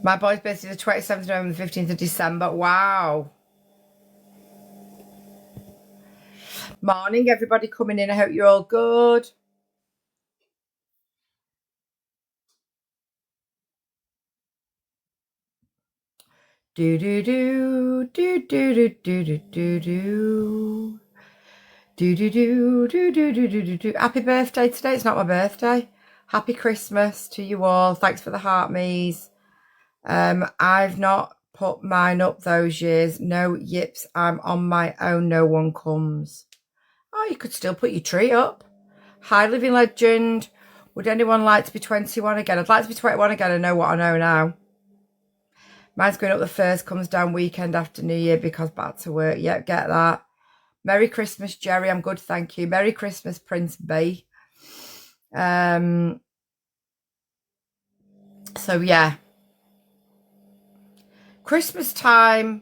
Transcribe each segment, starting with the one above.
My boy's birthday is the 27th of November, the 15th of December. Wow. Morning, everybody coming in. I hope you're all good. Do do do do do do do do do do. Do do do do do do do do do. Happy birthday today. It's not my birthday. Happy Christmas to you all. Thanks for the heart me's. I've not put mine up those years. No yips. I'm on my own. No one comes. Oh, you could still put your tree up. Hi, living legend. Would anyone like to be 21 again? I'd like to be 21 again. I know what I know now. Mine's going up the first, comes down weekend after New Year because back to work. Yep, get that. Merry Christmas, Jerry. I'm good, thank you. Merry Christmas, Prince B. So yeah. Christmas time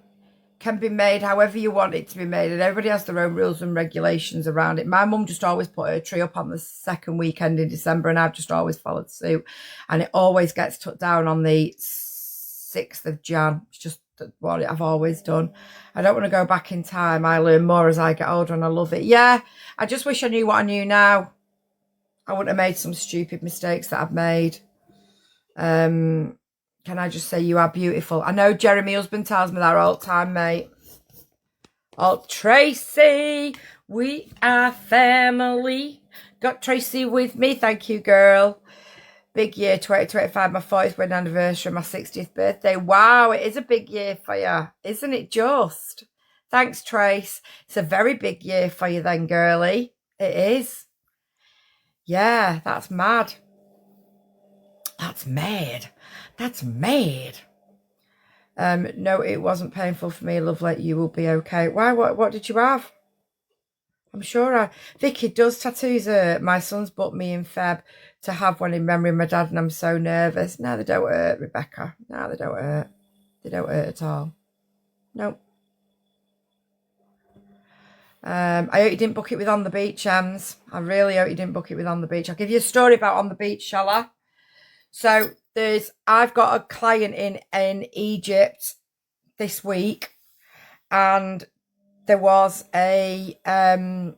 can be made however you want it to be made, and everybody has their own rules and regulations around it. My mum just always put her tree up on the second weekend in December, and I've just always followed suit, and it always gets took down on the 6th of Jan. It's just what I've always done. I don't want to go back in time. I learn more as I get older, and I love it. Yeah, I just wish I knew what I knew now. I wouldn't have made some stupid mistakes that I've made. Can I just say you are beautiful? I know Jeremy husband tells me that all the time, mate. Oh, Tracy, we are family. Got Tracy with me. Thank you, girl. Big year, 2025, my 40th wedding anniversary, my 60th birthday. Wow, it is a big year for you, isn't it just? Thanks, Trace. It's a very big year for you then, girly. It is. Yeah, that's mad. That's mad. That's mad. No, it wasn't painful for me, lovely. You will be okay. Why? What did you have? I'm sure Vicky does tattoos. My son's booked me in Feb to have one in memory of my dad, and I'm so nervous. No, they don't hurt, Rebecca. No, they don't hurt. They don't hurt at all. Nope. I hope you didn't book it with On the Beach, Ems. I really hope you didn't book it with On the Beach. I'll give you a story about On the Beach, shall I? So I've got a client in Egypt this week, and there was there's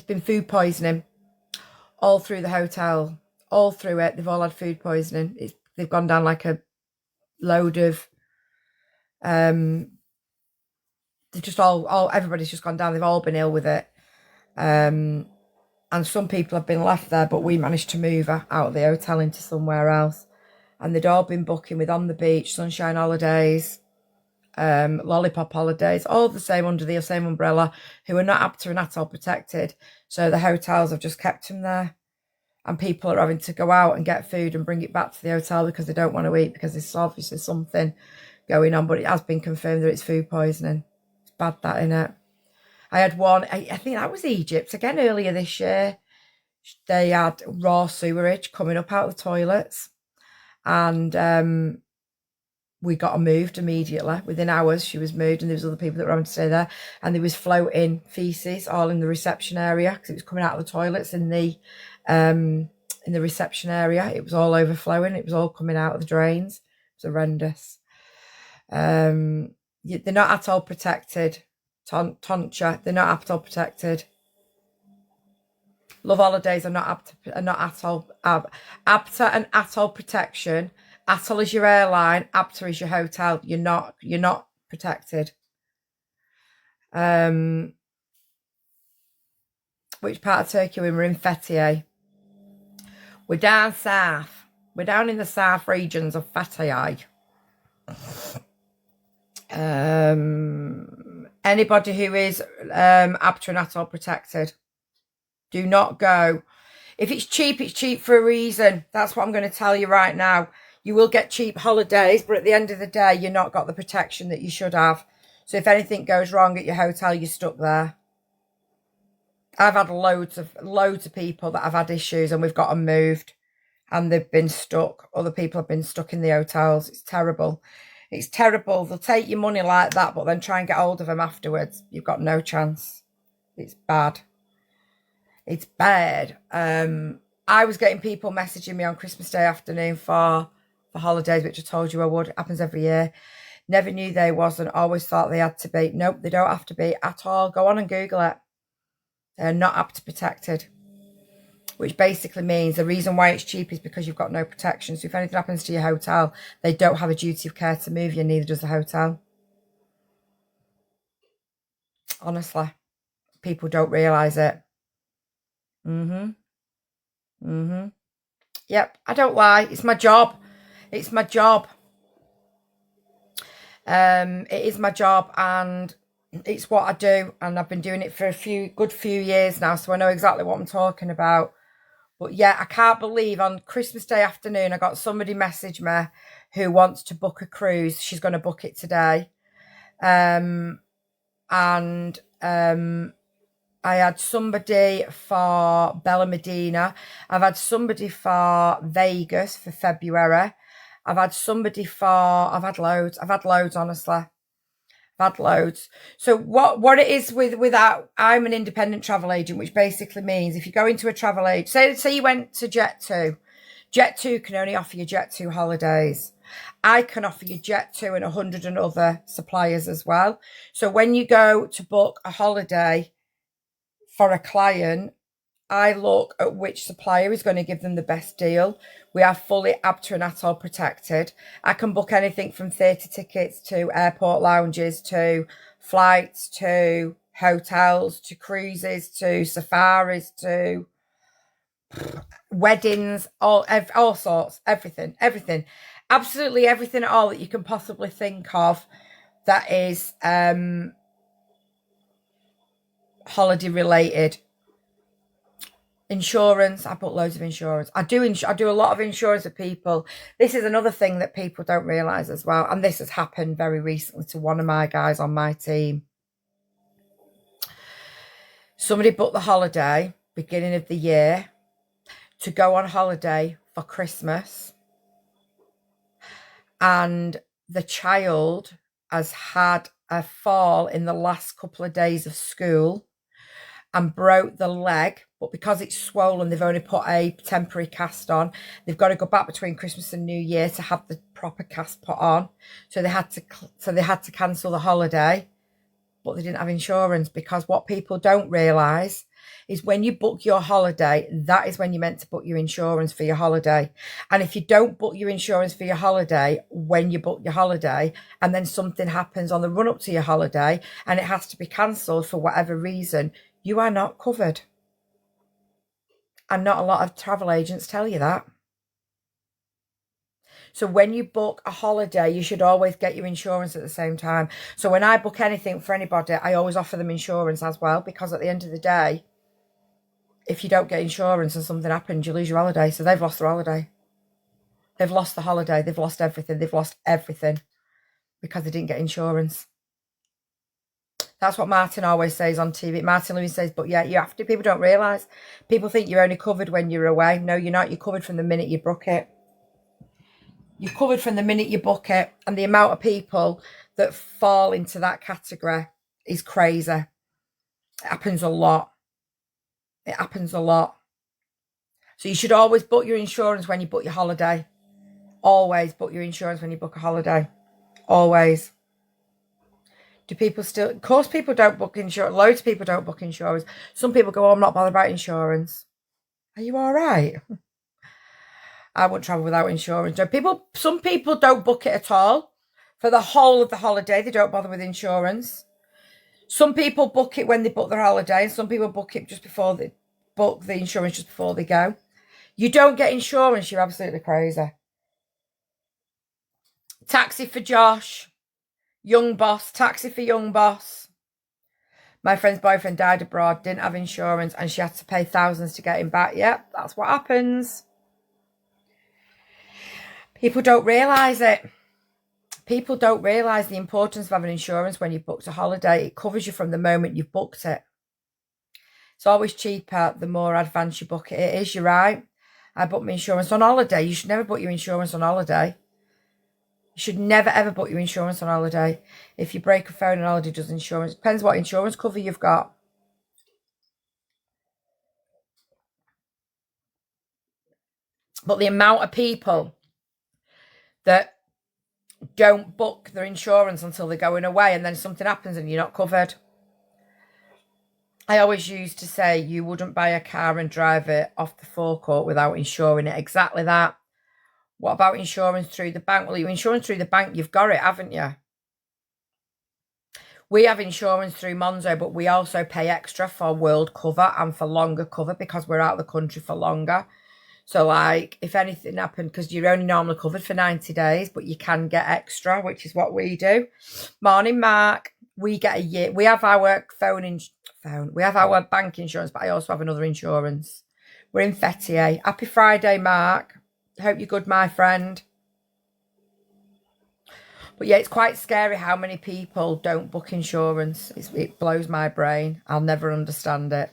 been food poisoning all through the hotel, all through it. They've all had food poisoning. They've gone down like a load of they've just all everybody's just gone down. They've all been ill with it. And some people have been left there, but we managed to move her out of the hotel into somewhere else. And they'd all been booking with On the Beach, Sunshine Holidays, Lollipop Holidays, all the same under the same umbrella, who are not ABTA and at all protected. So the hotels have just kept them there. And people are having to go out and get food and bring it back to the hotel because they don't want to eat, because there's obviously something going on. But it has been confirmed that it's food poisoning. It's bad, that, innit? I had one, I think that was Egypt, again earlier this year. They had raw sewerage coming up out of the toilets. And we got her moved immediately. Within hours, she was moved, and there was other people that were having to stay there. And there was floating feces all in the reception area because it was coming out of the toilets in the reception area. It was all overflowing. It was all coming out of the drains. It was horrendous. They're not at all protected. Toncha, they're not at all protected. Love Holidays are not at all ABTA and ATOL protection. ATOL is your airline, ABTA is your hotel. You're not protected. Which part of Turkey we were in? Fethiye. We're down south. We're down in the south regions of Fethiye. Anybody who is ABTA and ATOL protected, do not go. If it's cheap for a reason. That's what I'm going to tell you right now. You will get cheap holidays, but at the end of the day, you're not got the protection that you should have. So if anything goes wrong at your hotel, you're stuck there. I've had loads of people that have had issues, and we've got them moved, and they've been stuck. Other people have been stuck in the hotels. It's terrible. It's terrible. They'll take your money like that, but then try and get hold of them afterwards. You've got no chance. It's bad. It's bad. I was getting people messaging me on Christmas Day afternoon for holidays, which I told you I would. It happens every year. Never knew they wasn't. Always thought they had to be. Nope, they don't have to be at all. Go on and Google it. They're not APTA protected, which basically means the reason why it's cheap is because you've got no protection. So if anything happens to your hotel, they don't have a duty of care to move you, neither does the hotel. Honestly, people don't realise it. Yep, I don't lie. It's my job. It's my job. It is my job, and it's what I do, and I've been doing it for a good few years now, so I know exactly what I'm talking about. But yeah, I can't believe on Christmas Day afternoon I got somebody message me who wants to book a cruise. She's going to book it today. And I had somebody for Bella Medina. I've had somebody for Vegas for February. I've had loads. I've had loads, honestly. I've had loads. So what it is with that, I'm an independent travel agent, which basically means if you go into a travel agent, say you went to Jet2. Jet2 can only offer you Jet2 holidays. I can offer you Jet2 and 100 and other suppliers as well. So when you go to book a holiday for a client, I look at which supplier is going to give them the best deal. We are fully APTA and ATOL protected. I can book anything from theatre tickets to airport lounges to flights to hotels to cruises to safaris to weddings, all sorts, everything. Absolutely everything at all that you can possibly think of that is holiday related. Insurance, I put loads of insurance. I do a lot of insurance with people. This is another thing that people don't realise as well, and this has happened very recently to one of my guys on my team. Somebody booked the holiday beginning of the year to go on holiday for Christmas, and the child has had a fall in the last couple of days of school and broke the leg, but because it's swollen, they've only put a temporary cast on. They've got to go back between Christmas and New Year to have the proper cast put on. So they had to cancel the holiday, but they didn't have insurance, because what people don't realise is when you book your holiday, that is when you're meant to book your insurance for your holiday. And if you don't book your insurance for your holiday when you book your holiday, and then something happens on the run up to your holiday and it has to be cancelled for whatever reason, you are not covered. And not a lot of travel agents tell you that. So when you book a holiday, you should always get your insurance at the same time. So when I book anything for anybody, I always offer them insurance as well, because at the end of the day, if you don't get insurance and something happens, you lose your holiday. So they've lost their holiday. They've lost the holiday. They've lost everything. They've lost everything because they didn't get insurance. That's what Martin always says on TV. Martin Lewis says, but yeah, you have to. People don't realise. People think you're only covered when you're away. No, you're not. You're covered from the minute you book it. You're covered from the minute you book it. And the amount of people that fall into that category is crazy. It happens a lot. It happens a lot. So you should always book your insurance when you book your holiday. Always book your insurance when you book a holiday. Always. Do people still... Of course people don't book insurance. Loads of people don't book insurance. Some people go, oh, I'm not bothered about insurance. Are you all right? I wouldn't travel without insurance. Some people don't book it at all. For the whole of the holiday, they don't bother with insurance. Some people book it when they book their holiday, and some people book it just before they book the insurance, just before they go. You don't get insurance, you're absolutely crazy. Taxi for Josh. Young boss. Taxi for young boss. My friend's boyfriend died abroad, didn't have insurance, and she had to pay thousands to get him back. Yep, that's what happens. People don't realise it. People don't realise the importance of having insurance when you've booked a holiday. It covers you from the moment you've booked it. It's always cheaper the more advanced you book it. It is, you're right. I booked my insurance on holiday. You should never book your insurance on holiday. You should never, ever book your insurance on holiday. If you break a phone on holiday, does insurance. Depends what insurance cover you've got. But the amount of people that don't book their insurance until they're going away and then something happens and you're not covered. I always used to say you wouldn't buy a car and drive it off the forecourt without insuring it. Exactly that. What about insurance through the bank? Well, your insurance through the bank, you've got it, haven't you? We have insurance through Monzo, but we also pay extra for world cover and for longer cover because we're out of the country for longer. So, like, if anything happened, because you're only normally covered for 90 days, but you can get extra, which is what we do. Morning, Mark. We get a year. We have our we have our bank insurance, but I also have another insurance. We're in Fettier. Happy Friday, Mark. Hope you're good, my friend. But yeah, it's quite scary how many people don't book insurance. It blows my brain. I'll never understand it.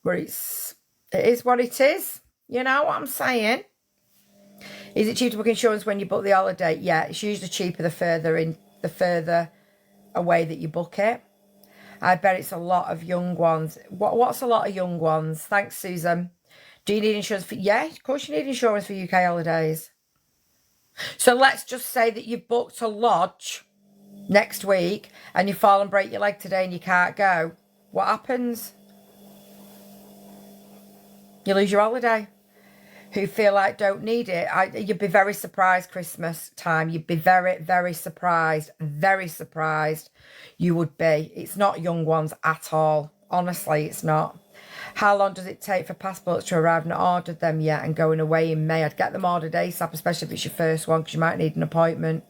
But it is what it is. You know what I'm saying? Is it cheap to book insurance when you book the holiday? Yeah, it's usually cheaper the further away that you book it. I bet it's a lot of young ones. What's a lot of young ones? Thanks, Susan. Do you need insurance for... Yeah, of course you need insurance for UK holidays. So let's just say that you've booked a lodge next week and you fall and break your leg today and you can't go. What happens? You lose your holiday. Who feel like don't need it. You'd be very surprised Christmas time. You'd be very, very surprised. Very surprised you would be. It's not young ones at all. Honestly, it's not. How long does it take for passports to arrive? Not ordered them yet and going away in May. I'd get them ordered ASAP, especially if it's your first one, because you might need an appointment.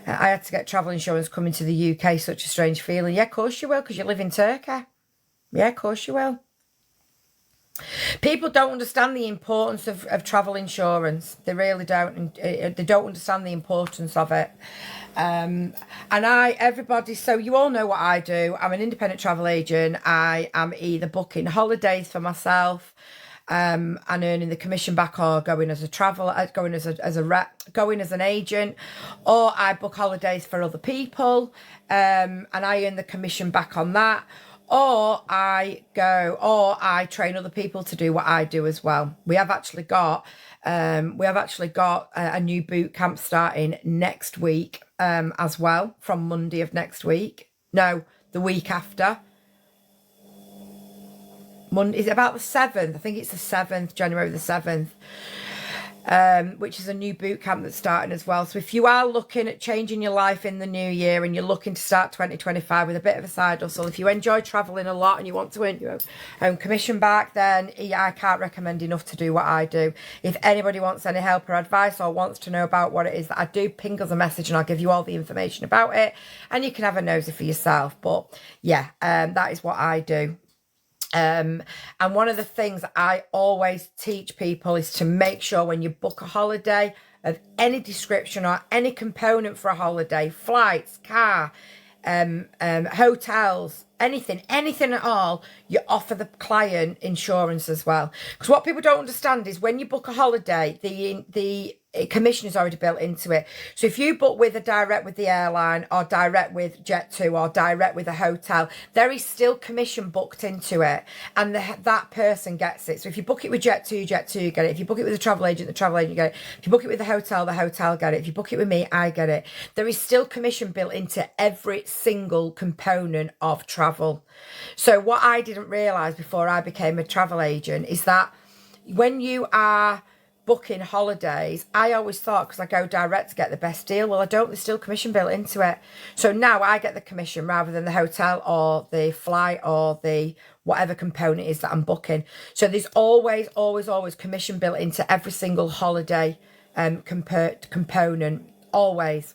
I had to get travel insurance coming to the UK. Such a strange feeling. Yeah, of course you will, because you live in Turkey. Yeah, of course you will. People don't understand the importance of travel insurance. They really don't. And they don't understand the importance of it. So you all know what I do. I'm an independent travel agent. I am either booking holidays for myself and earning the commission back, or going as a traveler, going as a rep, going as an agent, or I book holidays for other people and I earn the commission back on that. Or I train other people to do what I do as well. We have actually got a new boot camp starting next week as well, from Monday of next week. No, the week after. Monday, is it about the 7th? I think it's the 7th, January the 7th. Which is a new boot camp that's starting as well. So if you are looking at changing your life in the new year and you're looking to start 2025 with a bit of a side hustle, if you enjoy traveling a lot and you want to earn your own commission back, then yeah, I can't recommend enough to do what I do. If anybody wants any help or advice or wants to know about what it is that I do, ping us a message and I'll give you all the information about it and you can have a nosy for yourself. But yeah, that is what I do. And one of the things I always teach people is to make sure when you book a holiday of any description or any component for a holiday, flights, car, hotels, anything at all, you offer the client insurance as well. Because what people don't understand is when you book a holiday, the commission is already built into it. So if you book with the airline or direct with Jet2 or direct with a hotel, there is still commission booked into it and that person gets it. So if you book it with Jet2 get it. If you book it with a travel agent get it. If you book it with the hotel get it. If you book it with me, I get it. There is still commission built into every single component of travel. So what I didn't realise before I became a travel agent is that when you are booking holidays, I always thought, because I go direct to get the best deal, well, I don't, there's still commission built into it. So now I get the commission rather than the hotel or the flight or the whatever component is that I'm booking. So there's always commission built into every single holiday component. Always.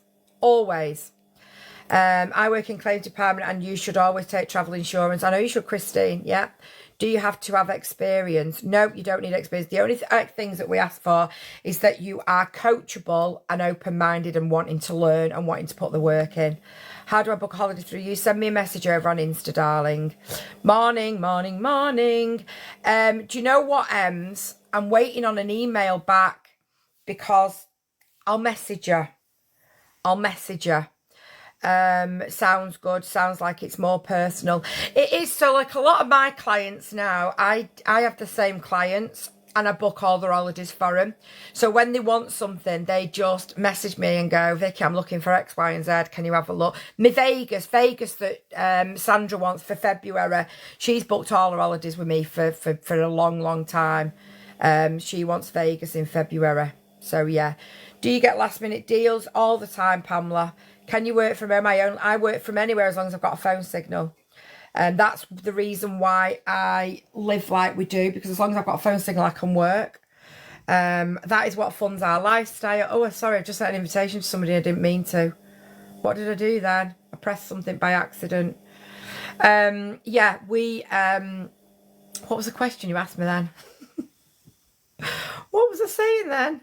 I work in claims department and you should always take travel insurance. I know you should, Christine. Yeah. Do you have to have experience? No, you don't need experience. The only things that we ask for is that you are coachable and open-minded and wanting to learn and wanting to put the work in. How do I book a holiday through you? Send me a message over on Insta, darling. Morning. Do you know what, Ems? I'm waiting on an email back because I'll message you. Sounds good. Sounds like it's more personal. It is. So like a lot of my clients now, I have the same clients and I book all their holidays for them. So when they want something, they just message me and go, Vicky, I'm looking for X, Y, and Z. Can you have a look? Me Vegas that Sandra wants for February. She's booked all her holidays with me for a long, long time. She wants Vegas in February. So yeah. Do you get last minute deals? All the time, Pamela. Can you work from home? I work from anywhere as long as I've got a phone signal. And that's the reason why I live like we do, because as long as I've got a phone signal, I can work. That is what funds our lifestyle. Oh, sorry, I just sent an invitation to somebody I didn't mean to. What did I do then? I pressed something by accident. Yeah, what was the question you asked me then? What was I saying then?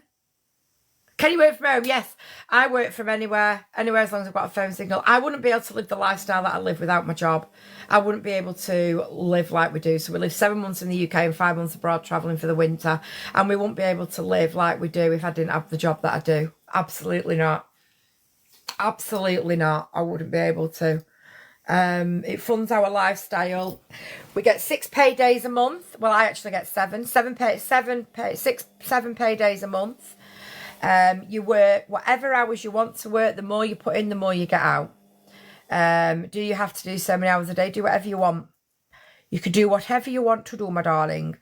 Can you work from home? Yes, I work from anywhere as long as I've got a phone signal. I wouldn't be able to live the lifestyle that I live without my job. I wouldn't be able to live like we do. So we live 7 months in the UK and 5 months abroad travelling for the winter. And we wouldn't be able to live like we do if I didn't have the job that I do. Absolutely not. Absolutely not. I wouldn't be able to. It funds our lifestyle. We get 6 paydays a month. Well, I actually get 7 paydays a month. You work whatever hours you want to work. The more you put in, the more you get out. Do you have to do so many hours a day? Do whatever you want. You could do whatever you want to do, my darling.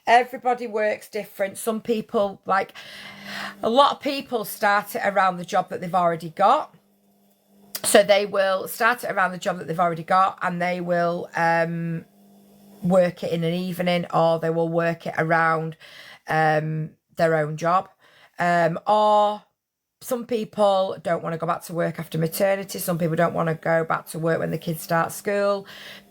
Everybody works different. Some people, like a lot of people, start it around the job that they've already got. So they will start it around the job that they've already got, and they will work it in an evening, or they will work it around their own job. Or some people don't want to go back to work after maternity. Some people don't want to go back to work when the kids start school.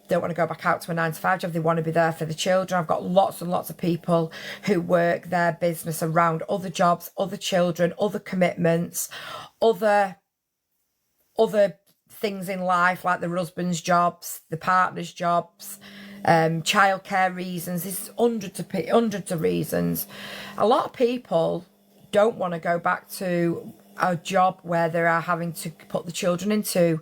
Don't want to go back out to a 9-to-5 job. They want to be there for the children. I've got lots and lots of people who work their business around other jobs, other children, other commitments, other things in life, like their husband's jobs, the partner's jobs, childcare reasons. There's hundreds of reasons. A lot of people don't want to go back to a job where they are having to put the children into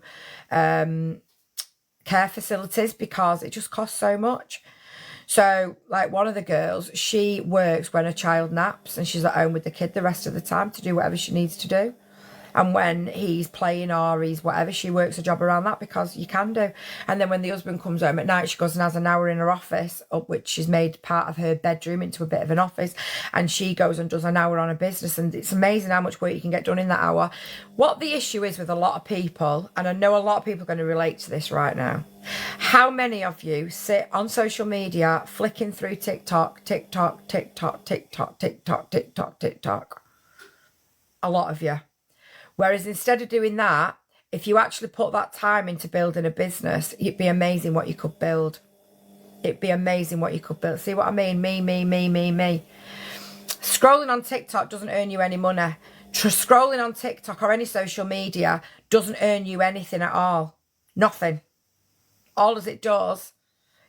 care facilities because it just costs so much. So like one of the girls, she works when a child naps and she's at home with the kid the rest of the time to do whatever she needs to do. And when he's playing or he's whatever, she works a job around that because you can do. And then when the husband comes home at night, she goes and has an hour in her office, up which she's made part of her bedroom into a bit of an office. And she goes and does an hour on a business. And it's amazing how much work you can get done in that hour. What the issue is with a lot of people, and I know a lot of people are going to relate to this right now. How many of you sit on social media flicking through TikTok? A lot of you. Whereas instead of doing that, if you actually put that time into building a business, it'd be amazing what you could build. It'd be amazing what you could build. See what I mean? Me. Scrolling on TikTok doesn't earn you any money. Scrolling on TikTok or any social media doesn't earn you anything at all. Nothing. All as it does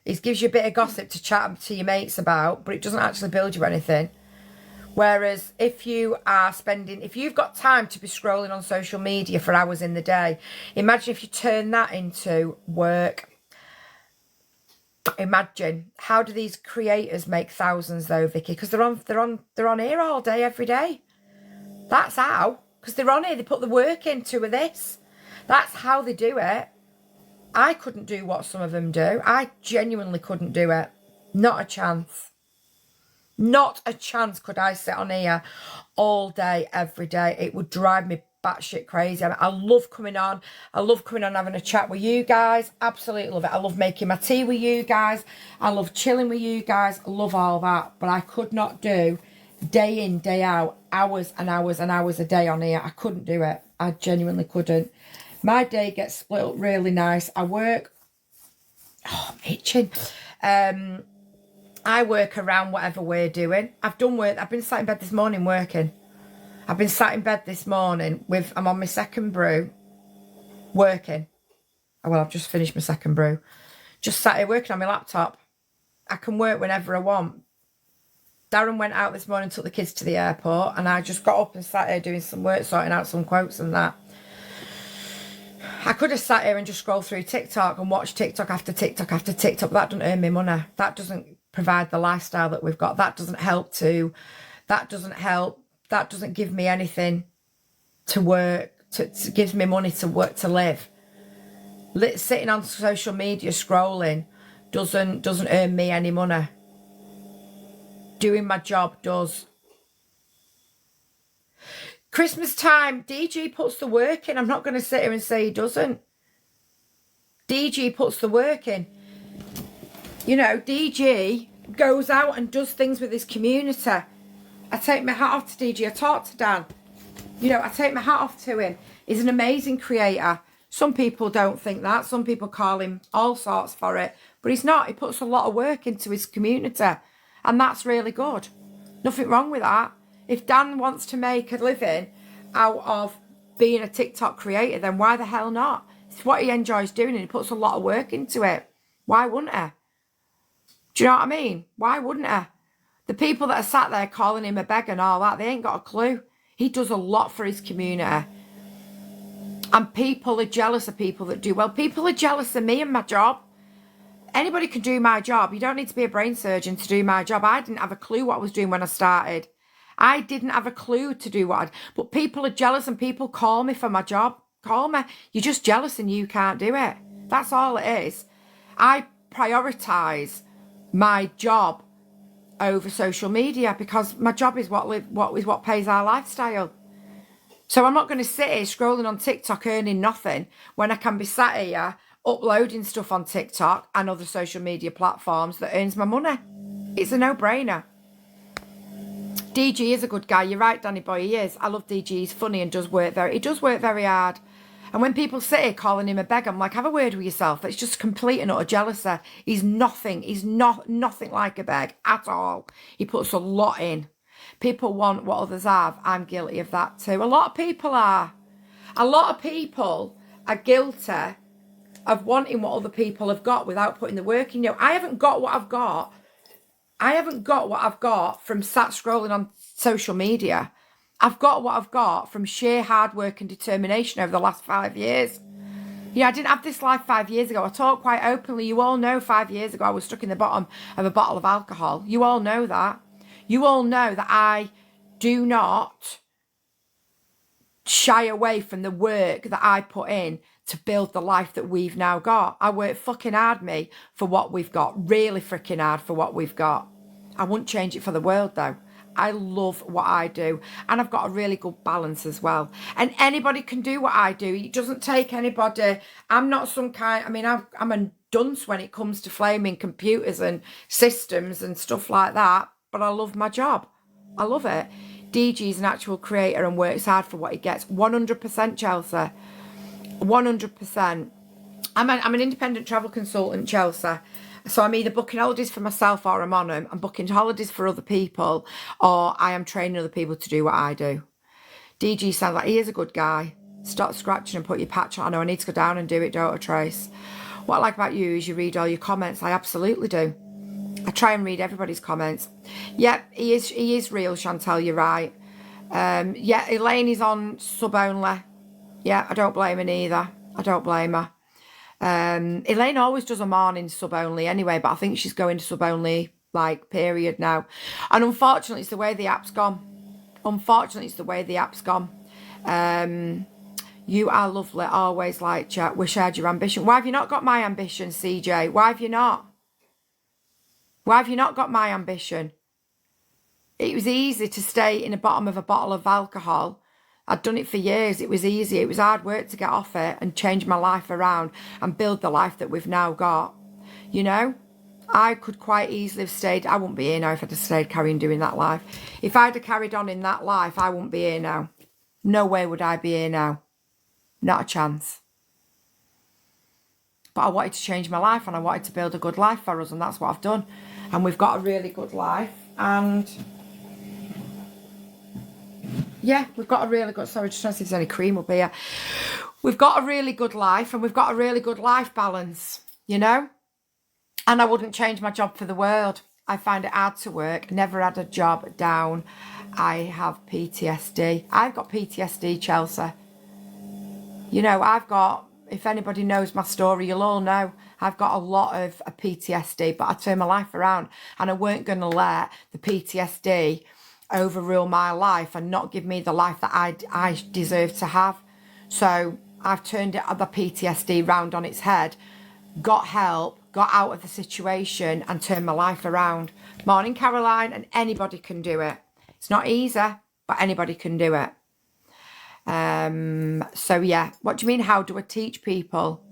is gives you a bit of gossip to chat to your mates about, but it doesn't actually build you anything. Whereas if you've got time to be scrolling on social media for hours in the day, imagine if you turn that into work. Imagine, how do these creators make thousands though, Vicky? Because they're on here all day, every day. That's how. Because they're on here, they put the work into this. That's how they do it. I couldn't do what some of them do. I genuinely couldn't do it. Not a chance. Not a chance could I sit on here all day, every day. It would drive me batshit crazy. I love coming on. I love coming on having a chat with you guys. Absolutely love it. I love making my tea with you guys. I love chilling with you guys. I love all that. But I could not do day in, day out, hours and hours and hours a day on here. I couldn't do it. I genuinely couldn't. My day gets split up really nice. I work. Oh, I'm itching. I work around whatever we're doing. I've done work. I've been sat in bed this morning working. I'm on my second brew working. Well, I've just finished my second brew. Just sat here working on my laptop. I can work whenever I want. Darren went out this morning, took the kids to the airport, and I just got up and sat here doing some work, sorting out some quotes and that. I could have sat here and just scrolled through TikTok and watched TikTok after TikTok after TikTok. That doesn't earn me money. That doesn't provide the lifestyle that we've got. That doesn't help to, that doesn't help, that doesn't give me anything to work, to gives me money to work, to live. Sitting on social media scrolling doesn't earn me any money. Doing my job does. Christmas time, DG puts the work in. I'm not going to sit here and say he doesn't. DG puts the work in. You know, DG goes out and does things with his community. I take my hat off to DG. I talk to Dan. You know, I take my hat off to him. He's an amazing creator. Some people don't think that. Some people call him all sorts for it. But he's not. He puts a lot of work into his community. And that's really good. Nothing wrong with that. If Dan wants to make a living out of being a TikTok creator, then why the hell not? It's what he enjoys doing and he puts a lot of work into it. Why wouldn't he? Do you know what I mean? Why wouldn't he? The people that are sat there calling him a beggar and all that, they ain't got a clue. He does a lot for his community. And people are jealous of people that do well. People are jealous of me and my job. Anybody can do my job. You don't need to be a brain surgeon to do my job. I didn't have a clue what I was doing when I started. I didn't have a clue to do what but people are jealous and people call me for my job. Call me. You're just jealous and you can't do it. That's all it is. I prioritise my job over social media because my job is what pays our lifestyle. So I'm not going to sit here scrolling on TikTok earning nothing when I can be sat here uploading stuff on TikTok and other social media platforms that earns my money. It's a no-brainer. DG is a good guy. You're right, Danny boy, he is. I love DG. He's funny and he does work very hard. And when people sit here calling him a beggar, I'm like, have a word with yourself. That's just complete and utter jealousy. He's nothing. He's nothing like a beg at all. He puts a lot in. People want what others have. I'm guilty of that too. A lot of people are. A lot of people are guilty of wanting what other people have got without putting the work in. You know, I haven't got what I've got. I haven't got what I've got from sat scrolling on social media. I've got what I've got from sheer hard work and determination over the last 5 years. Yeah, I didn't have this life 5 years ago. I talk quite openly. You all know 5 years ago I was stuck in the bottom of a bottle of alcohol. You all know that. You all know that I do not shy away from the work that I put in to build the life that we've now got. I work fucking hard, me, for what we've got. Really freaking hard for what we've got. I wouldn't change it for the world, though. I love what I do. And I've got a really good balance as well. And anybody can do what I do. It doesn't take anybody. I'm not some kind... I mean, I'm a dunce when it comes to flaming computers and systems and stuff like that. But I love my job. I love it. DG's an actual creator and works hard for what he gets. 100%, Chelsea. 100%. I'm an independent travel consultant, Chelsea. So I'm either booking holidays for myself or I'm on them. I'm booking holidays for other people or I am training other people to do what I do. DG sounds like he is a good guy. Stop scratching and put your patch on. I know I need to go down and do it, don't I, Trace? What I like about you is you read all your comments. I absolutely do. I try and read everybody's comments. Yeah, he is real, Chantal, you're right. Yeah, Elaine is on sub only. Yeah, I don't blame her either. I don't blame her. Elaine always does a morning sub only anyway, but I think she's going to sub only like period now. And unfortunately, it's the way the app's gone. Unfortunately, it's the way the app's gone. You are lovely, always like chat. Wish I had your ambition. Why have you not got my ambition, CJ? Why have you not? Why have you not got my ambition? It was easy to stay in the bottom of a bottle of alcohol. I'd done it for years. It was easy. It was hard work to get off it and change my life around and build the life that we've now got. You know, I could quite easily have stayed. I wouldn't be here now if I'd have stayed carrying doing that life. If I'd have carried on in that life, I wouldn't be here now. No way would I be here now. Not a chance. But I wanted to change my life and I wanted to build a good life for us, and that's what I've done. And we've got a really good life. And yeah, we've got a really good... Sorry, just trying to see if there's any cream up here. We've got a really good life and we've got a really good life balance, you know? And I wouldn't change my job for the world. I find it hard to work. Never had a job down. I have PTSD. I've got PTSD, Chelsea. You know, I've got... If anybody knows my story, you'll all know. I've got a lot of PTSD, but I turned my life around, and I weren't going to let the PTSD overrule my life and not give me the life that I deserve to have. So I've turned the PTSD round on its head, got help, got out of the situation, and turned my life around. Morning, Caroline, and anybody can do it. It's not easy, but anybody can do it. So yeah, what do you mean, how do I teach people?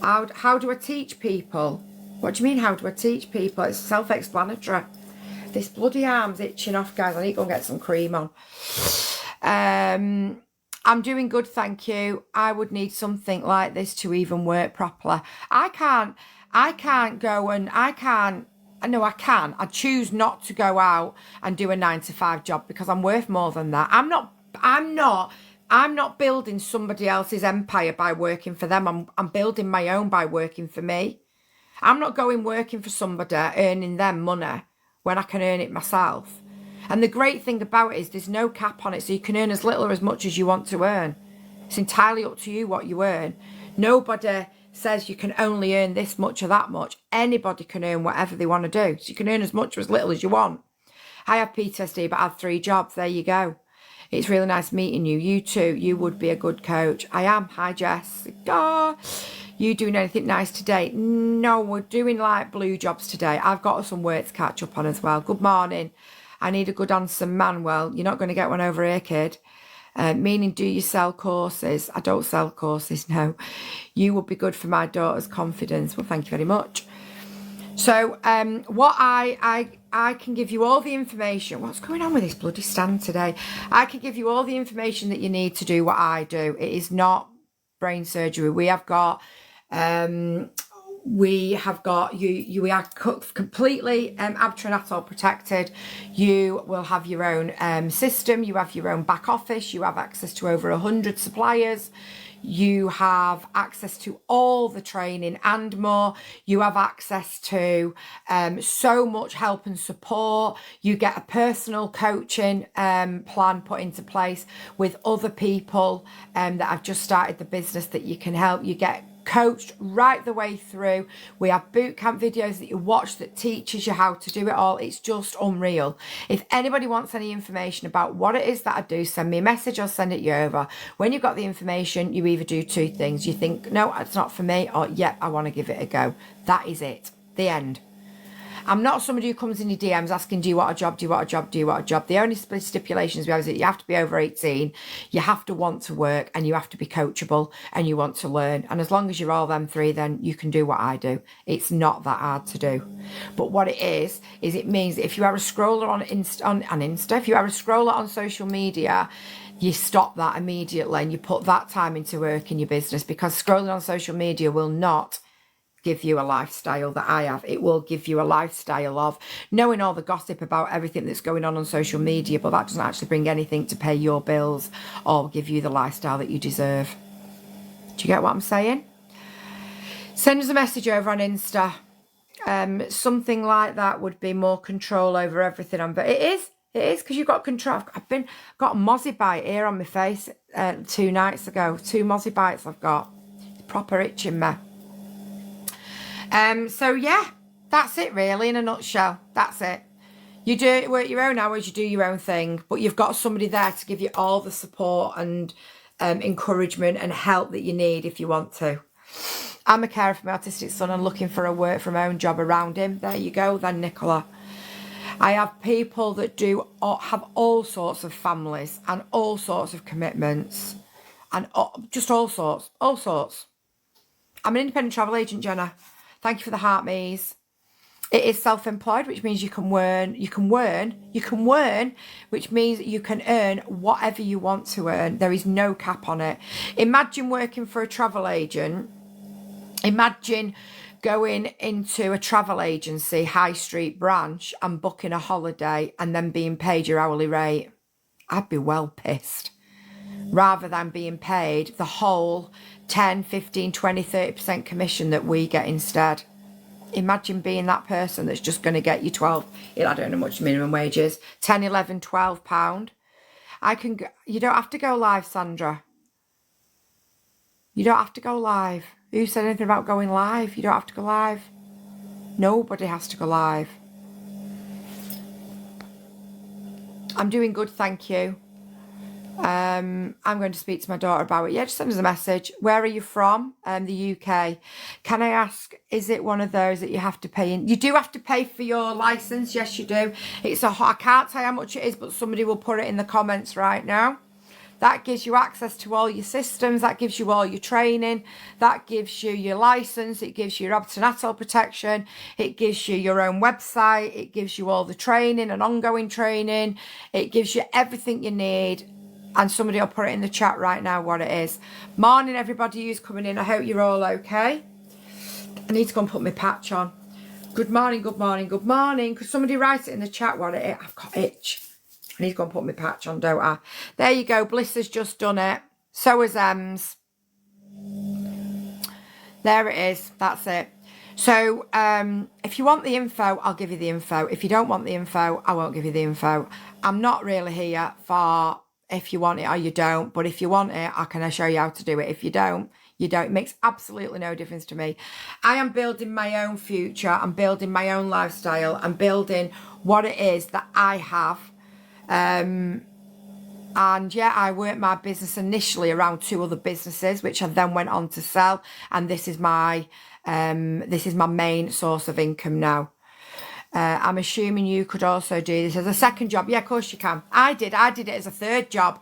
How do I teach people? What do you mean, how do I teach people? It's self-explanatory. This bloody arm's itching off, guys. I need to go and get some cream on. I'm doing good, thank you. I would need something like this to even work properly. I can. I choose not to go out and do a 9-to-5 job because I'm worth more than that. I'm not building somebody else's empire by working for them. I'm building my own by working for me. I'm not going working for somebody, earning them money when I can earn it myself. And the great thing about it is there's no cap on it, so you can earn as little or as much as you want to earn. It's entirely up to you what you earn. Nobody says you can only earn this much or that much. Anybody can earn whatever they want to do. So you can earn as much or as little as you want. I have PTSD, but I had 3 jobs. There you go. It's really nice meeting you. You too. You would be a good coach. I am. Hi, Jess. Oh, you doing anything nice today? No, we're doing like blue jobs today. I've got some work to catch up on as well. Good morning. I need a good answer, Manuel. You're not going to get one over here, kid. Meaning, do you sell courses? I don't sell courses, no. You would be good for my daughter's confidence. Well, thank you very much. So, what I can give you all the information. What's going on with this bloody stand today? I can give you all the information that you need to do what I do. It is not brain surgery. We have got we are completely Abtranatol protected. You will have your own system. You have your own back office. You have access to over 100 suppliers. You have access to all the training and more. You have access to so much help and support. You get a personal coaching plan put into place with other people that have just started the business that you can help. You get coached right the way through. We have boot camp videos that you watch that teaches you how to do it all. It's just unreal. If anybody wants any information about what it is that I do, send me a message, I'll send it you over. When you've got the information, you either do 2 things. You think, no, it's not for me, or yep, I want to give it a go. That is it. The end. I'm not somebody who comes in your DMs asking, do you want a job? Do you want a job? Do you want a job? The only stipulations we have is that you have to be over 18, you have to want to work, and you have to be coachable, and you want to learn. And as long as you're all them 3, then you can do what I do. It's not that hard to do. But what it is it means that if you are a scroller on Insta, if you are a scroller on social media, you stop that immediately and you put that time into work in your business, because scrolling on social media will not give you a lifestyle that I have. It will give you a lifestyle of knowing all the gossip about everything that's going on social media, but that doesn't actually bring anything to pay your bills or give you the lifestyle that you deserve. Do you get what I'm saying? Send us a message over on Insta. Something like that would be more control over everything on, but it is because you've got control. I've got a mozzie bite here on my face 2 nights ago. 2 mozzie bites I've got. It's proper itching me. So yeah, that's it really in a nutshell. That's it. You work your own hours, you do your own thing, but you've got somebody there to give you all the support and encouragement and help that you need if you want to. I'm a carer for my autistic son and looking for a work from home job around him. There you go then, Nicola. I have people that have all sorts of families and all sorts of commitments and just all sorts. I'm an independent travel agent, Jenna. Thank you for the heart, Mies. It is self-employed, which means you can earn, which means you can earn whatever you want to earn. There is no cap on it. Imagine working for a travel agent. Imagine going into a travel agency, high street branch, and booking a holiday and then being paid your hourly rate. I'd be well pissed. Rather than being paid the whole 10, 15, 20, 30% commission that we get instead. Imagine being that person that's just going to get you 12, I don't know much minimum wage is, 10, 11, 12 pound. You don't have to go live, Sandra. You don't have to go live. Who said anything about going live? You don't have to go live. Nobody has to go live. I'm doing good, thank you. I'm going to speak to my daughter about it. Yeah, just send us a message. Where are you from? The UK. Can I ask, is it one of those that you have to pay in? You do have to pay for your license. Yes, you do. I can't say how much it is, but somebody will put it in the comments right now. That gives you access to all your systems. That gives you all your training. That gives you your license. It gives you your antenatal protection. It gives you your own website. It gives you all the training and ongoing training. It gives you everything you need. And somebody will put it in the chat right now what it is. Morning, everybody who's coming in. I hope you're all okay. I need to go and put my patch on. Good morning, good morning, good morning. Could somebody write it in the chat what it is? I've got itch. I need to go and put my patch on, don't I? There you go. Bliss has just done it. So has Ems. There it is. That's it. So if you want the info, I'll give you the info. If you don't want the info, I won't give you the info. I'm not really here for if you want it or you don't. But if you want it, I can show you how to do it. If you don't, you don't. It makes absolutely no difference to me. I am building my own future. I'm building my own lifestyle. I'm building what it is that I have. And yeah, I worked my business initially around 2 other businesses, which I then went on to sell. And this is my main source of income now. I'm assuming you could also do this as a second job. Yeah, of course you can. I did it as a third job.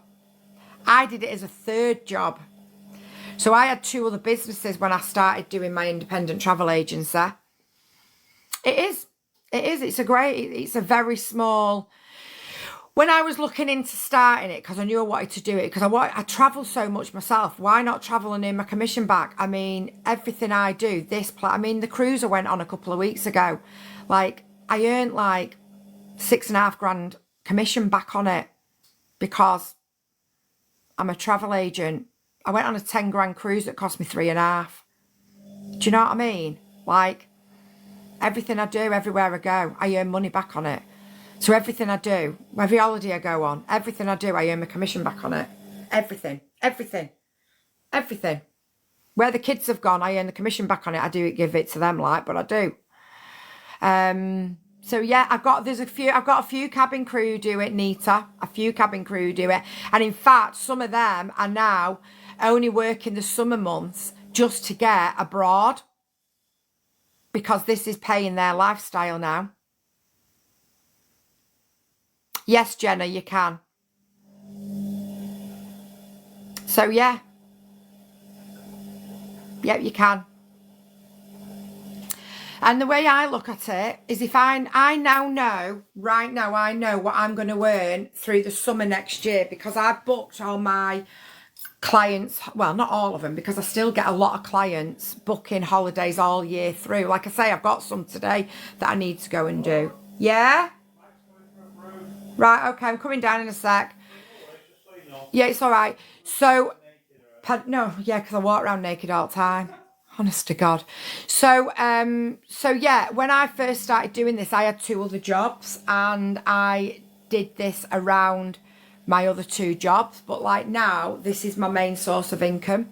So I had 2 other businesses when I started doing my independent travel agency. It's a very small. When I was looking into starting it, because I knew I wanted to do it, because I travel so much myself, why not travel and earn my commission back? I mean, everything I do, the cruise I went on a couple of weeks ago, like, I earned like 6.5 grand commission back on it because I'm a travel agent. I went on a 10 grand cruise that cost me 3.5. Do you know what I mean? Like, everything I do, everywhere I go, I earn money back on it. So everything I do, every holiday I go on, everything I do, I earn my commission back on it. Everything. Where the kids have gone, I earn the commission back on it. I do give it to them, like, but I do. So yeah, I've got a few cabin crew do it, Nita. A few cabin crew do it. And in fact, some of them are now only working the summer months just to get abroad because this is paying their lifestyle now. Yes, Jenna, you can. So yeah. Yep, you can. And the way I look at it is if I now know, right now I know what I'm going to earn through the summer next year because I've booked all my clients, well, not all of them, because I still get a lot of clients booking holidays all year through. Like I say, I've got some today that I need to go and do. Yeah? Right, okay, I'm coming down in a sec. Yeah, it's all right. So, no, yeah, because I walk around naked all the time. Honest to God. So yeah, when I first started doing this, I had 2 other jobs and I did this around my other 2 jobs. But like now, this is my main source of income.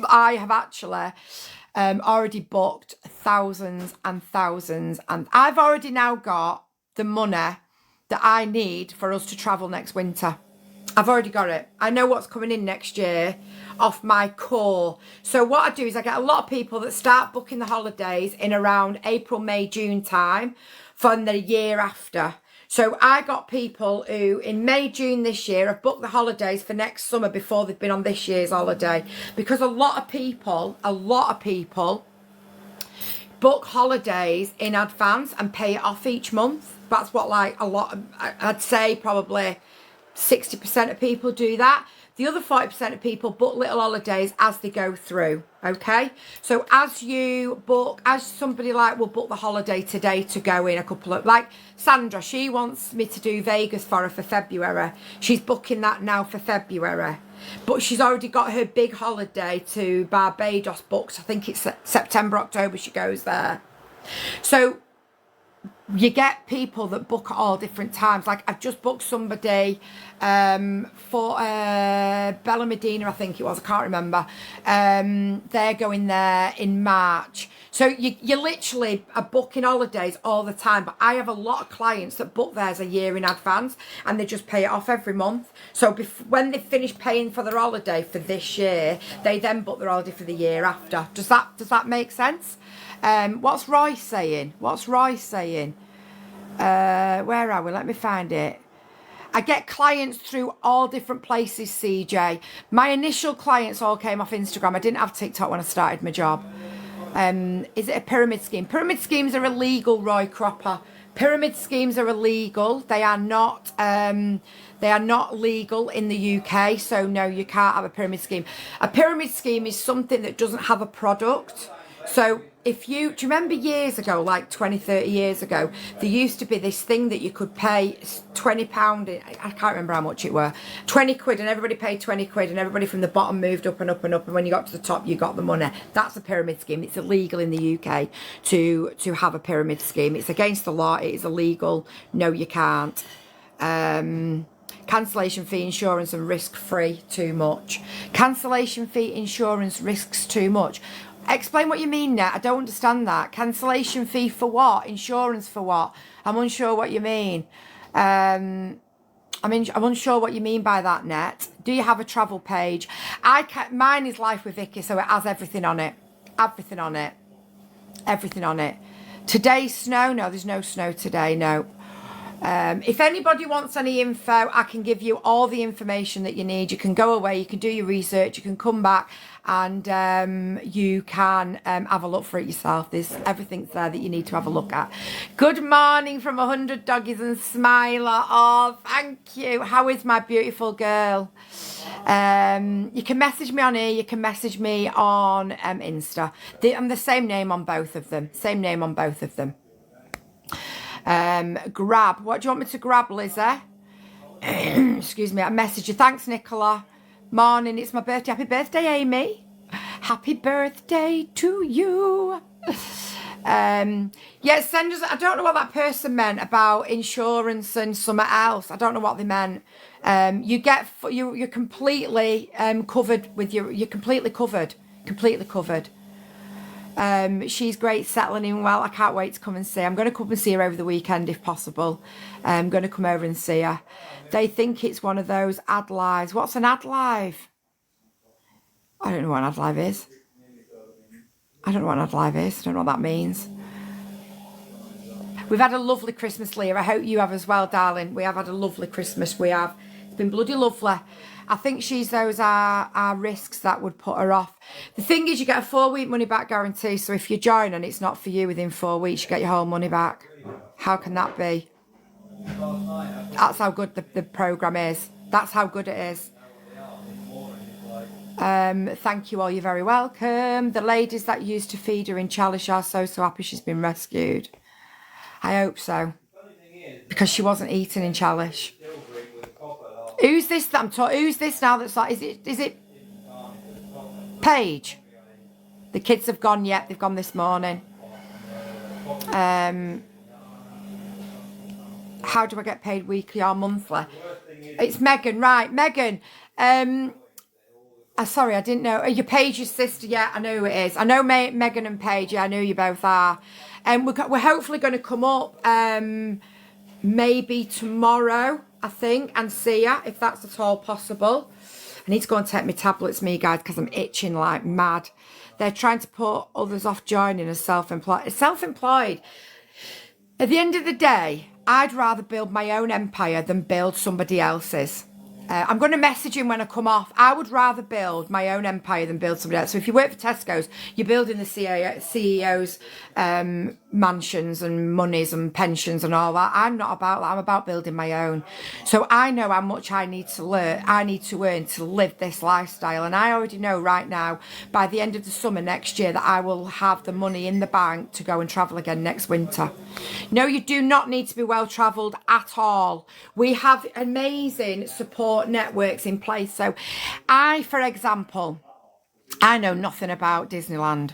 I have actually already booked thousands and thousands, and I've already now got the money that I need for us to travel next winter. I've already got it. I know what's coming in next year off my core. So what I do is I get a lot of people that start booking the holidays in around April, May, June time for the year after. So I got people who in May, June this year have booked the holidays for next summer before they've been on this year's holiday. Because a lot of people book holidays in advance and pay it off each month. That's what I'd say probably 60% of people do that. The other 40% of people book little holidays as they go through, okay? So as somebody will book the holiday today to go in a couple of, like Sandra, she wants me to do Vegas for her for February. She's booking that now for February. But she's already got her big holiday to Barbados booked. I think it's September, October she goes there. So you get people that book at all different times. Like I've just booked somebody for Bella Medina, I think it was, I can't remember. They're going there in March. So you literally are booking holidays all the time. But I have a lot of clients that book theirs a year in advance and they just pay it off every month. So when they finish paying for their holiday for this year, they then book their holiday for the year after. Does that make sense? What's Royce saying? Where are we? Let me find it. I get clients through all different places, CJ. My initial clients all came off Instagram. I didn't have TikTok when I started my job. Is it a pyramid scheme? Pyramid schemes are illegal, Roy Cropper. Pyramid schemes are illegal. They are not legal in the UK. So no, you can't have a pyramid scheme. A pyramid scheme is something that doesn't have a product. So do you remember years ago, like 20, 30 years ago, there used to be this thing that you could pay £20, I can't remember how much it were, 20 quid, and everybody paid 20 quid, and everybody from the bottom moved up and up and up, and when you got to the top, you got the money. That's a pyramid scheme. It's illegal in the UK to have a pyramid scheme. It's against the law. It is illegal. No, you can't. Cancellation fee, insurance, and risk-free, too much. Cancellation fee, insurance, risks too much. Explain what you mean, Net. I don't understand that. Cancellation fee for what? Insurance for what? I'm unsure what you mean. I'm unsure what you mean by that, Net. Do you have a travel page? Mine is Life with Vicky, so it has everything on it. Everything on it. Everything on it. Today's snow? No, there's no snow today, no. If anybody wants any info, I can give you all the information that you need. You can go away, you can do your research, you can come back, and you can have a look for it yourself. Everything's there that you need to have a look at. Good morning from 100 Doggies and Smiler. Oh, thank you. How is my beautiful girl? You can message me on here, you can message me on Insta. I'm the same name on both of them. Grab. What do you want me to grab, Lizzie? Excuse me, I message you. Thanks, Nicola. Morning, it's my birthday. Happy birthday, Amy. Happy birthday to you. Yeah, send us. I don't know what that person meant about insurance and something else. I don't know what they meant. You're completely covered with you're completely covered. She's great, settling in well. I can't wait to come and see her. I'm going to come and see her over the weekend if possible. I'm going to come over and see her. They think it's one of those ad lives. What's an ad live? I don't know what an ad live is. I don't know what that means. We've had a lovely Christmas, Leah. I hope you have as well, darling. We have had a lovely Christmas. We have. It's been bloody lovely. I think those are risks that would put her off. The thing is, you get a 4-week money back guarantee. So if you join and it's not for you within 4 weeks, you get your whole money back. How can that be? That's how good the programme is. That's how good it is. Thank you all. You're very welcome. The ladies that used to feed her in Chalish are so happy she's been rescued. I hope so. Because she wasn't eating in Chalish. Who's this that I'm talking? Who's this now that's like, is it Paige? The kids have gone yet, they've gone this morning. How do I get paid weekly or monthly? It's Megan, right, Megan. Sorry, I didn't know. Your Paige's sister, yeah, I know who it is. I know Megan and Paige, yeah, I know you both are. We're hopefully going to come up maybe tomorrow, I think, and see her, if that's at all possible. I need to go and take my tablets, guys, because I'm itching like mad. They're trying to put others off joining as self-employed. Self-employed, at the end of the day, I'd rather build my own empire than build somebody else's. I'm going to message him when I come off. I would rather build my own empire than build somebody else. So if you work for Tesco's, you're building the CEO's mansions and monies and pensions and all that. I'm not about that. I'm about building my own. So I know how much I need to learn. I need to earn to live this lifestyle. And I already know right now, by the end of the summer next year, that I will have the money in the bank to go and travel again next winter. No, you do not need to be well travelled at all. We have amazing support networks in place. So for example, I know nothing about Disneyland.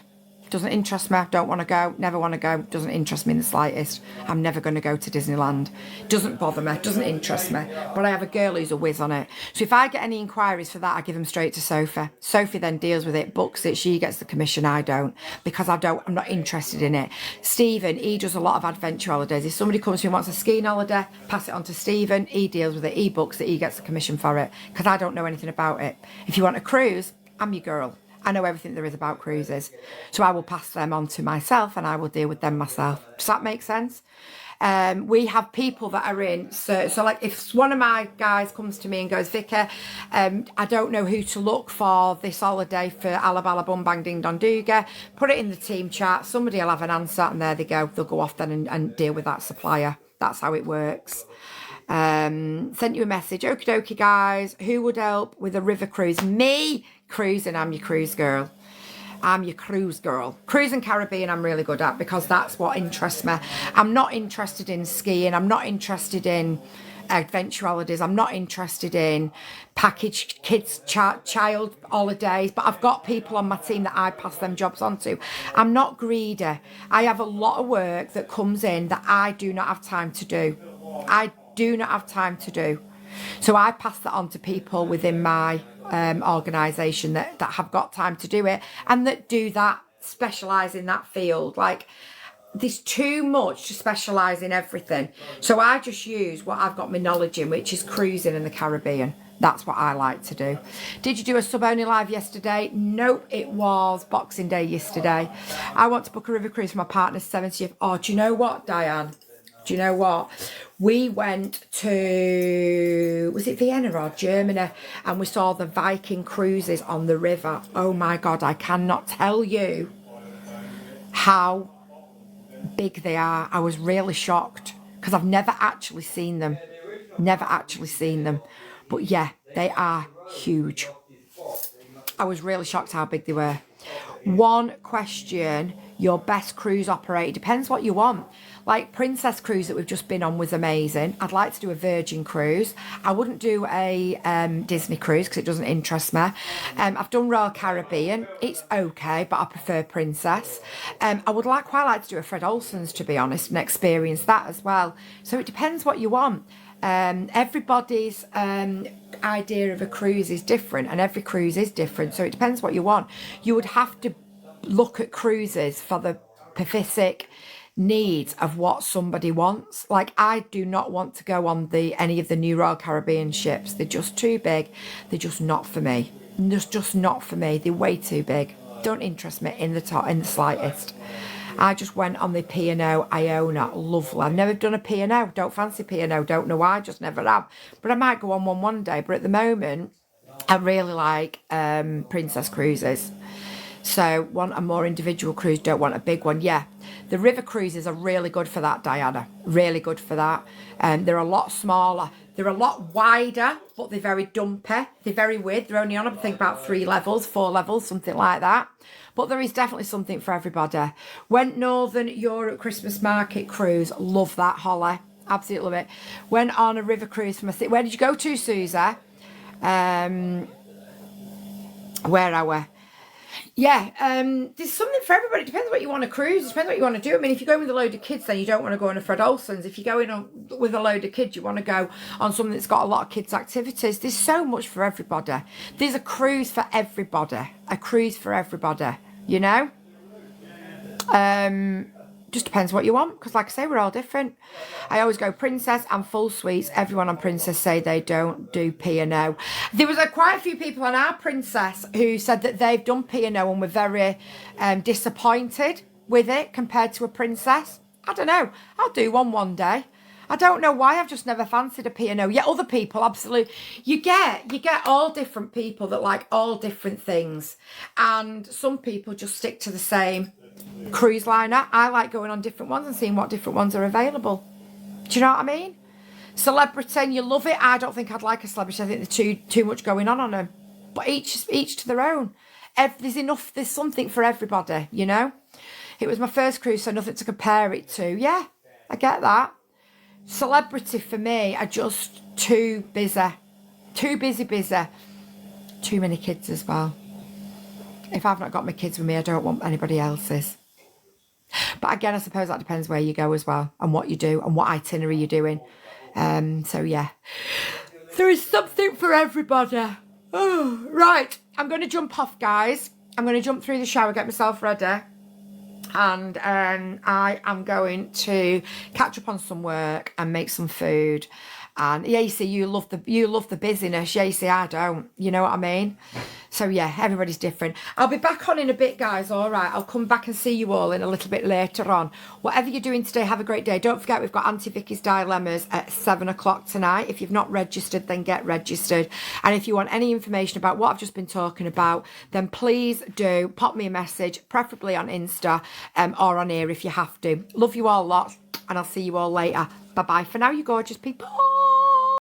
doesn't interest me, don't want to go, never want to go, doesn't interest me in the slightest. I'm never going to go to Disneyland. Doesn't bother me, doesn't interest me. But I have a girl who's a whiz on it. So if I get any inquiries for that, I give them straight to Sophie. Sophie then deals with it, books it, she gets the commission, I don't, because I'm not interested in it. Stephen, he does a lot of adventure holidays. If somebody comes to me and wants a skiing holiday, pass it on to Stephen, he deals with it, he books it, he gets the commission for it, because I don't know anything about it. If you want a cruise, I'm your girl. I know everything there is about cruises. So I will pass them on to myself and I will deal with them myself. Does that make sense? We have people that are in, so like if one of my guys comes to me and goes, Vicky, I don't know who to look for this holiday for Alabala Bum Bang Ding Dong Dooga, put it in the team chat, somebody will have an answer and there they go. They'll go off then and deal with that supplier. That's how it works. Sent you a message. Okie dokie, guys. Who would help with a river cruise? Me cruising. I'm your cruise girl. I'm your cruise girl. Cruising Caribbean I'm really good at because that's what interests me. I'm not interested in skiing. I'm not interested in adventure holidays. I'm not interested in package kids child holidays, but I've got people on my team that I pass them jobs on to. I'm not greedy. I have a lot of work that comes in that I do not have time to do. I do not have time to do. So I pass that on to people within my organisation that have got time to do it and that do that, specialise in that field. Like, there's too much to specialise in everything. So I just use what I've got my knowledge in, which is cruising in the Caribbean. That's what I like to do. Did you do a sub only live yesterday? Nope, it was Boxing Day yesterday. I want to book a river cruise for my partner's 70th. Oh, do you know what, Diane? Do you know what? We went to, was it Vienna or Germany? And we saw the Viking cruises on the river. Oh my God, I cannot tell you how big they are. I was really shocked because I've never actually seen them. Never actually seen them. But yeah, they are huge. I was really shocked how big they were. One question, your best cruise operator, depends what you want. Like Princess Cruise that we've just been on was amazing. I'd like to do a Virgin Cruise. I wouldn't do a Disney Cruise because it doesn't interest me. I've done Royal Caribbean. It's okay, but I prefer Princess. I would quite like to do a Fred Olsen's, to be honest, and experience that as well. So it depends what you want. Everybody's idea of a cruise is different and every cruise is different. So it depends what you want. You would have to look at cruises for the specific needs of what somebody wants. Like, I do not want to go on any of the new Royal Caribbean ships. They're just too big. They're just not for me. Just not for me. They're way too big. Don't interest me in the slightest. I just went on the P&O Iona. Lovely. I've never done a P&O. Don't fancy P&O. Don't know why. Just never have. But I might go on one day. But at the moment, I really like Princess Cruises. So want a more individual cruise, don't want a big one. Yeah, the river cruises are really good for that, Diana. Really good for that. They're a lot smaller. They're a lot wider, but they're very dumpy. They're very weird. They're only on, I think, about 3 levels, 4 levels, something like that. But there is definitely something for everybody. Went Northern Europe Christmas Market cruise. Love that, Holly. Absolutely love it. Went on a river cruise for my city. Where did you go to, Susie? Where are we? Yeah, there's something for everybody. It depends what you want to cruise. It depends what you want to do. I mean, if you're going with a load of kids, then you don't want to go on a Fred Olsen's. If you're going on with a load of kids, you want to go on something that's got a lot of kids' activities. There's so much for everybody. There's a cruise for everybody. A cruise for everybody, you know? Just depends what you want, because like I say, we're all different. I always go Princess and full suites. Everyone on Princess say they don't do P&O. There was quite a few people on our Princess who said that they've done P&O and were very disappointed with it compared to a Princess. I don't know. I'll do one day. I don't know why. I've just never fancied a P&O. Yeah, other people, absolutely. You get all different people that like all different things. And some people just stick to the same cruise liner. I like going on different ones and seeing what different ones are available. Do you know what I mean? Celebrity, and you love it. I don't think I'd like a celebrity. I think there's too much going on them. But each to their own. There's something for everybody, you know? It was my first cruise, so nothing to compare it to. Yeah, I get that. Celebrity for me are just too busy. Too busy. Too many kids as well. If I've not got my kids with me, I don't want anybody else's. But again, I suppose that depends where you go as well, and what you do, and what itinerary you're doing. So yeah, there is something for everybody. Oh, right, I'm going to jump off, guys. I'm going to jump through the shower, get myself ready. And I am going to catch up on some work and make some food. And yeah, you see, you love the busyness. Yeah, you see, I don't. You know what I mean? So yeah, everybody's different. I'll be back on in a bit, guys. All right, I'll come back and see you all in a little bit later on. Whatever you're doing today, have a great day. Don't forget, we've got Auntie Vicky's Dilemmas at 7 o'clock tonight. If you've not registered, then get registered. And if you want any information about what I've just been talking about, then please do pop me a message, preferably on Insta or on here if you have to. Love you all lots, and I'll see you all later. Bye-bye for now, you gorgeous people.